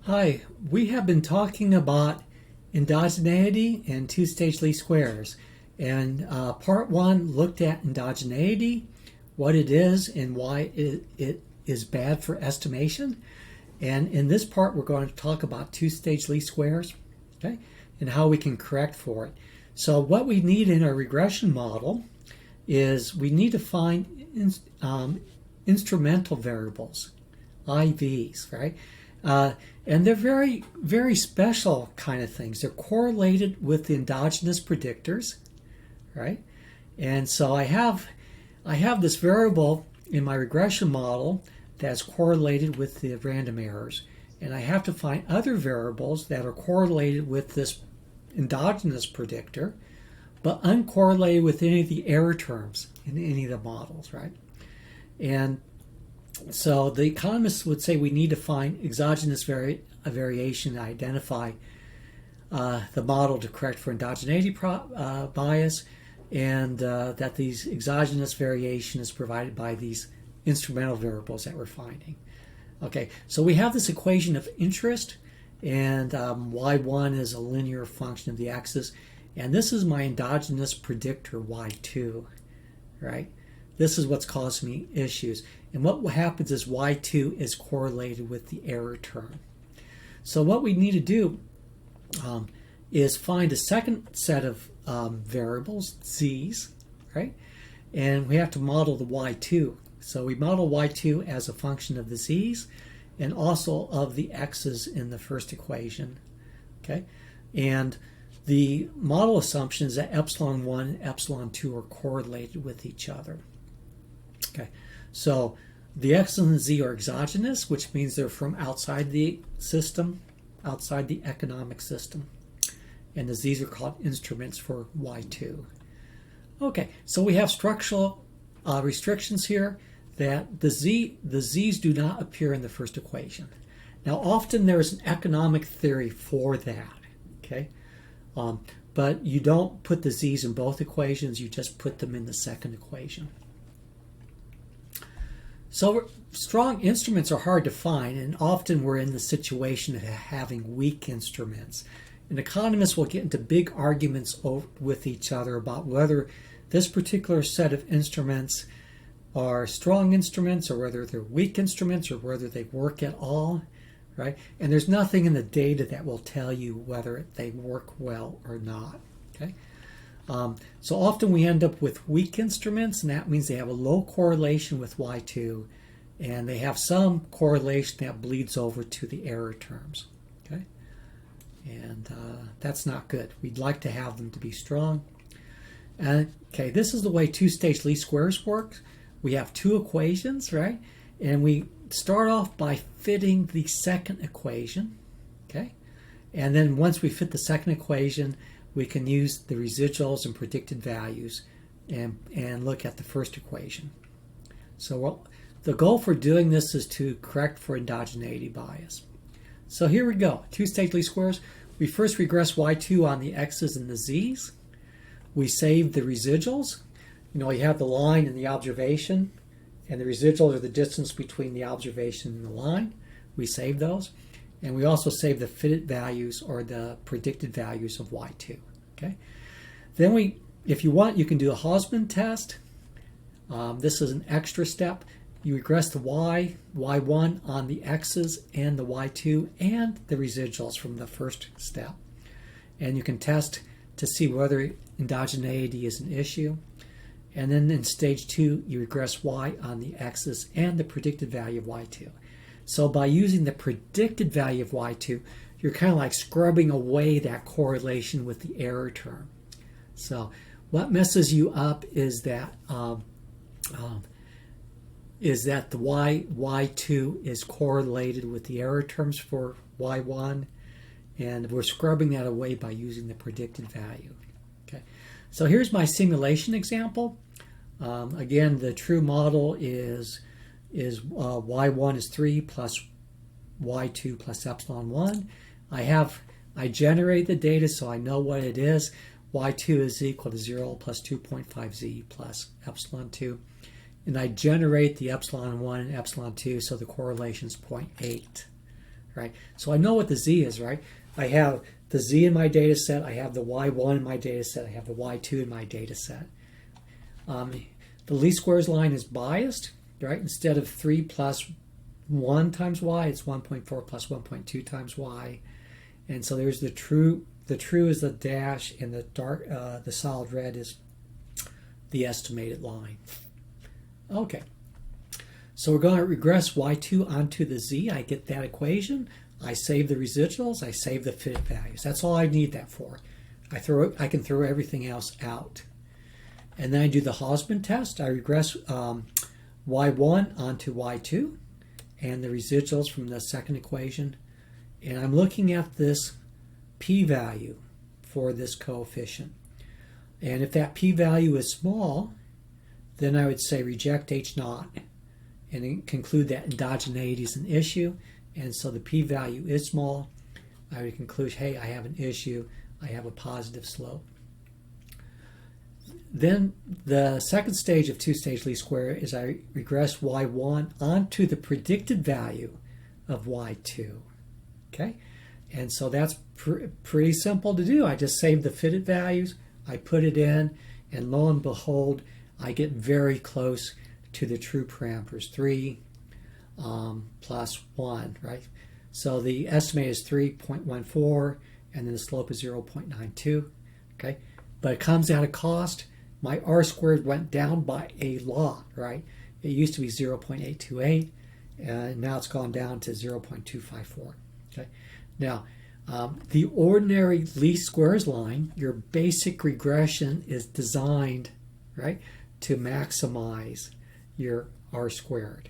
Hi, we have been talking about endogeneity and two-stage least squares. And part one looked at endogeneity, what it is and why it is bad for estimation. And in this part, we're going to talk about two-stage least squares, okay, and how we can correct for it. So what we need in our regression model is we need to find instrumental variables, IVs, right? And they're very, very special kind of things. They're correlated with the endogenous predictors, right? And so I have this variable in my regression model that's correlated with the random errors. And I have to find other variables that are correlated with this endogenous predictor, but uncorrelated with any of the error terms in any of the models, right? And so the economists would say we need to find exogenous variation to identify the model to correct for endogeneity bias, and that these exogenous variation is provided by these instrumental variables that we're finding. Okay, so we have this equation of interest, and y1 is a linear function of the axis, and this is my endogenous predictor y2, right? This is what's causing me issues. And what happens is y2 is correlated with the error term. So what we need to do is find a second set of variables, z's, right? And we have to model the y2. So we model y2 as a function of the z's and also of the x's in the first equation, okay? And the model assumption is that epsilon 1 and epsilon 2 are correlated with each other. Okay, so the x and the z are exogenous, which means they're from outside the system, outside the economic system. And the z's are called instruments for y2. Okay, so we have structural restrictions here that the z's do not appear in the first equation. Now, often there's an economic theory for that, okay? But you don't put the z's in both equations, you just put them in the second equation. So strong instruments are hard to find, and often we're in the situation of having weak instruments. And economists will get into big arguments with each other about whether this particular set of instruments are strong instruments or whether they're weak instruments or whether they work at all, right? And there's nothing in the data that will tell you whether they work well or not, okay? So often we end up with weak instruments, and that means they have a low correlation with y2, and they have some correlation that bleeds over to the error terms, okay? And that's not good. We'd like to have them to be strong. Okay, this is the way two-stage least squares work. We have two equations, right? And we start off by fitting the second equation, okay? And then once we fit the second equation, we can use the residuals and predicted values and look at the first equation. So the goal for doing this is to correct for endogeneity bias. So here we go, two-stage least squares. We first regress y2 on the x's and the z's. We save the residuals. You know, you have the line and the observation, and the residuals are the distance between the observation and the line. We save those. And we also save the fitted values or the predicted values of y2. Okay. Then if you want, you can do a Hausman test. This is an extra step. You regress the y1 on the x's and the y2 and the residuals from the first step. And you can test to see whether endogeneity is an issue. And then in stage 2, you regress y on the x's and the predicted value of y2. So by using the predicted value of y2, you're kind of like scrubbing away that correlation with the error term. So what messes you up is that the y2 is correlated with the error terms for y1, and we're scrubbing that away by using the predicted value. Okay, so here's my simulation example. Again, the true model is y1 is 3 plus y2 plus epsilon 1. I generate the data so I know what it is. y2 is equal to 0 plus 2.5z plus epsilon 2. And I generate the epsilon 1 and epsilon 2, so the correlation is 0.8. right? So I know what the z is, right? I have the z in my data set, I have the y1 in my data set, I have the y2 in my data set. The least squares line is biased, right? Instead of 3 plus 1 times y, it's 1.4 plus 1.2 times y. And so there's the true. The true is the dash, and the dark, the solid red is the estimated line. Okay. So we're going to regress y2 onto the z. I get that equation. I save the residuals. I save the fit values. That's all I need that for. I can throw everything else out. And then I do the Hausman test. I regress y1 onto y2 and the residuals from the second equation. And I'm looking at this p-value for this coefficient. And if that p-value is small, then I would say reject H0 and conclude that endogeneity is an issue. And so the p-value is small. I would conclude, hey, I have an issue. I have a positive slope. Then the second stage of two-stage least square is I regress y1 onto the predicted value of y2. Okay? And so that's pretty simple to do. I just save the fitted values, I put it in, and lo and behold, I get very close to the true parameters, 3 plus 1, right? So the estimate is 3.14, and then the slope is 0.92, okay? But it comes at a cost. My r squared went down by a lot, right? It used to be 0.828, and now it's gone down to 0.254, okay? Now, the ordinary least squares line, your basic regression is designed, right, to maximize your r squared.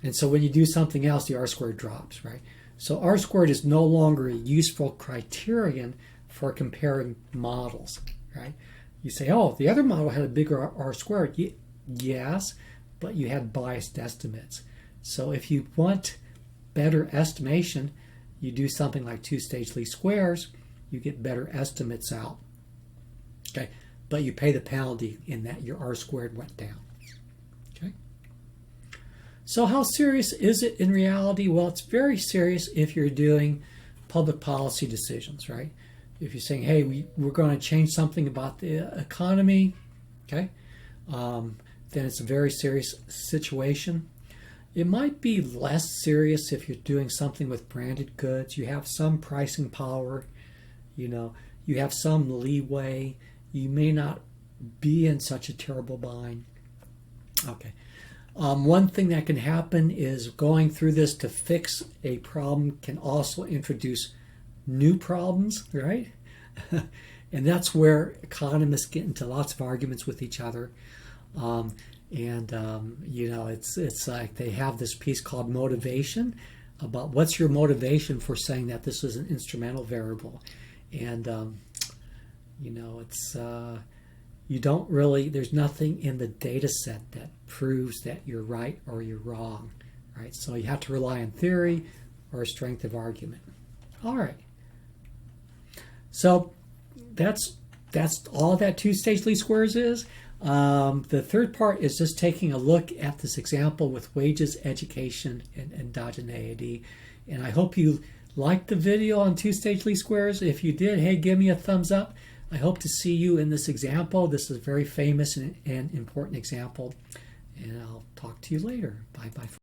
And so when you do something else, the r squared drops, right? So r squared is no longer a useful criterion for comparing models, right? You say, oh, the other model had a bigger r squared. Yes, but you had biased estimates. So if you want better estimation, you do something like two-stage least squares, you get better estimates out. Okay, but you pay the penalty in that your r squared went down. Okay. So how serious is it in reality? Well, it's very serious if you're doing public policy decisions, right? If you're saying, hey, we're going to change something about the economy, okay, then it's a very serious situation. It might be less serious if you're doing something with branded goods. You have some pricing power, you have some leeway. You may not be in such a terrible bind. Okay. One thing that can happen is going through this to fix a problem can also introduce new problems, right? And that's where economists get into lots of arguments with each other. It's like they have this piece called motivation about what's your motivation for saying that this is an instrumental variable. And, you don't really, there's nothing in the data set that proves that you're right or you're wrong, right? So you have to rely on theory or strength of argument. All right. So that's all that two-stage least squares is. The third part is just taking a look at this example with wages, education, and endogeneity. And I hope you liked the video on two-stage least squares. If you did, hey, give me a thumbs up. I hope to see you in this example. This is a very famous and important example. And I'll talk to you later. Bye-bye.